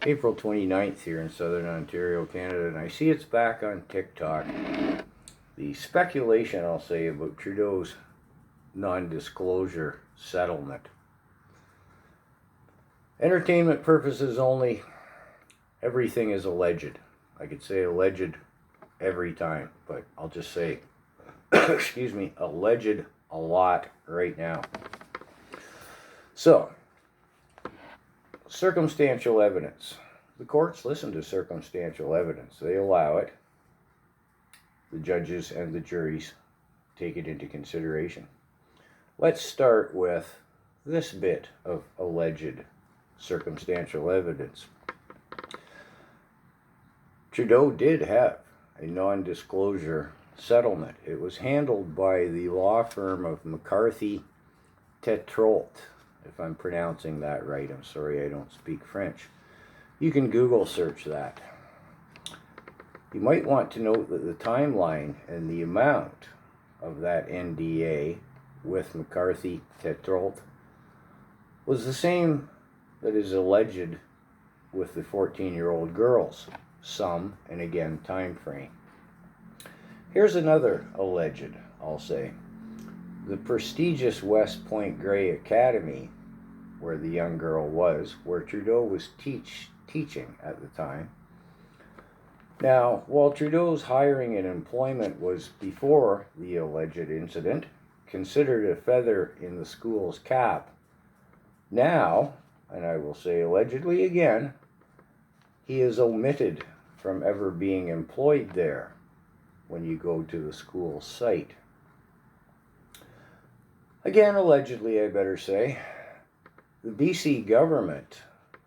April 29th here in Southern Ontario, Canada, and I see it's back on TikTok. The speculation, I'll say, about Trudeau's non-disclosure settlement. Entertainment purposes only, everything is alleged. I could say alleged every time, but I'll just say, excuse me, alleged a lot right now. So, circumstantial evidence. The courts listen to circumstantial evidence. They allow it. The judges and the juries take it into consideration. Let's start with this bit of alleged circumstantial evidence. Trudeau did have a non-disclosure settlement. It was handled by the law firm of McCarthy Tetrault. If I'm pronouncing that right, I'm sorry I don't speak French. You can Google search that. You might want to note that the timeline and the amount of that NDA with McCarthy Tetrault was the same that is alleged with the 14-year-old girls. Some, and again, time frame. Here's another alleged, I'll say. The prestigious West Point Grey Academy, where the young girl was, where Trudeau was teaching at the time. Now, while Trudeau's hiring and employment was before the alleged incident, considered a feather in the school's cap, now, and I will say allegedly again, he is omitted from ever being employed there when you go to the school site. Again, allegedly, I better say, the BC government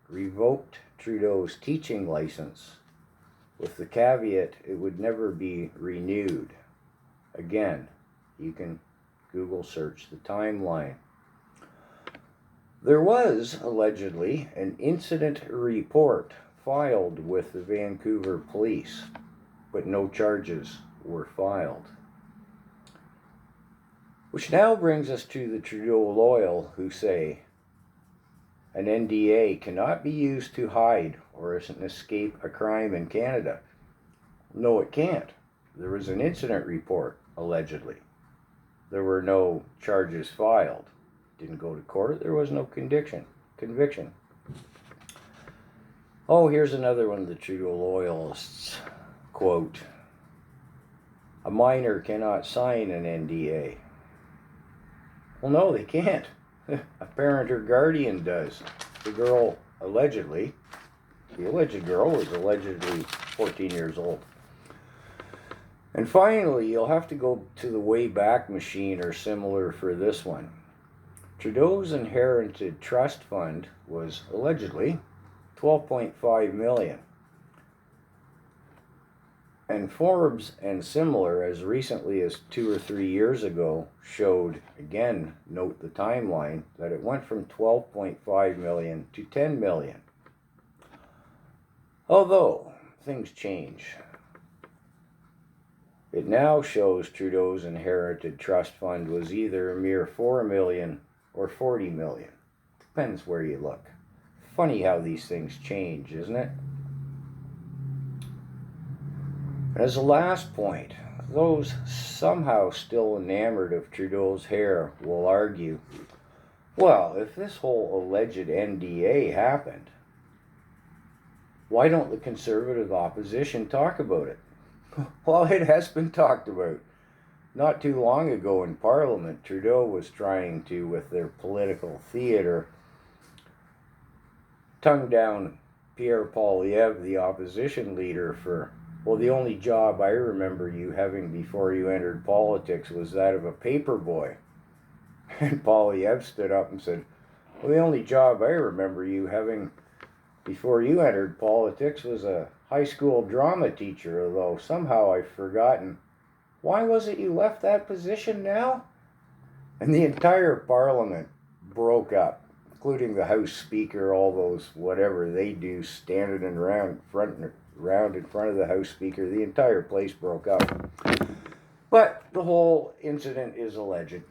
revoked Trudeau's teaching license with the caveat it would never be renewed. Again, you can Google search the timeline. There was, allegedly, an incident report filed with the Vancouver police, but no charges were filed. Which now brings us to the Trudeau loyal who say an NDA cannot be used to hide or escape a crime in Canada. No, it can't. There was an incident report, allegedly. There were no charges filed. Didn't go to court. There was no conviction. Oh, here's another one of the Trudeau loyalists. Quote, a minor cannot sign an NDA. Well, no, they can't. A parent or guardian does. The girl, allegedly, the alleged girl was allegedly 14 years old. And finally, you'll have to go to the Wayback Machine or similar for this one. Trudeau's inherited trust fund was allegedly $12.5 million. And Forbes and similar, as recently as 2 or 3 years ago, showed, again, note the timeline, that it went from $12.5 million to $10 million. Although, things change. It now shows Trudeau's inherited trust fund was either a mere $4 million or $40 million. Depends where you look. Funny how these things change, isn't it? As a last point, those somehow still enamored of Trudeau's hair will argue, well, if this whole alleged NDA happened, why don't the Conservative opposition talk about it? Well, it has been talked about. Not too long ago in Parliament, Trudeau was trying to, with their political theater, tongue down Pierre Poilievre, the opposition leader, for, well, the only job I remember you having before you entered politics was that of a paper boy. And Poilievre stood up and said, well, the only job I remember you having before you entered politics was a high school drama teacher, although somehow I've forgotten. Why was it you left that position now? And the entire Parliament broke up, including the House Speaker, all those whatever they do, standing around in front of the House Speaker. The entire place broke up. But the whole incident is alleged.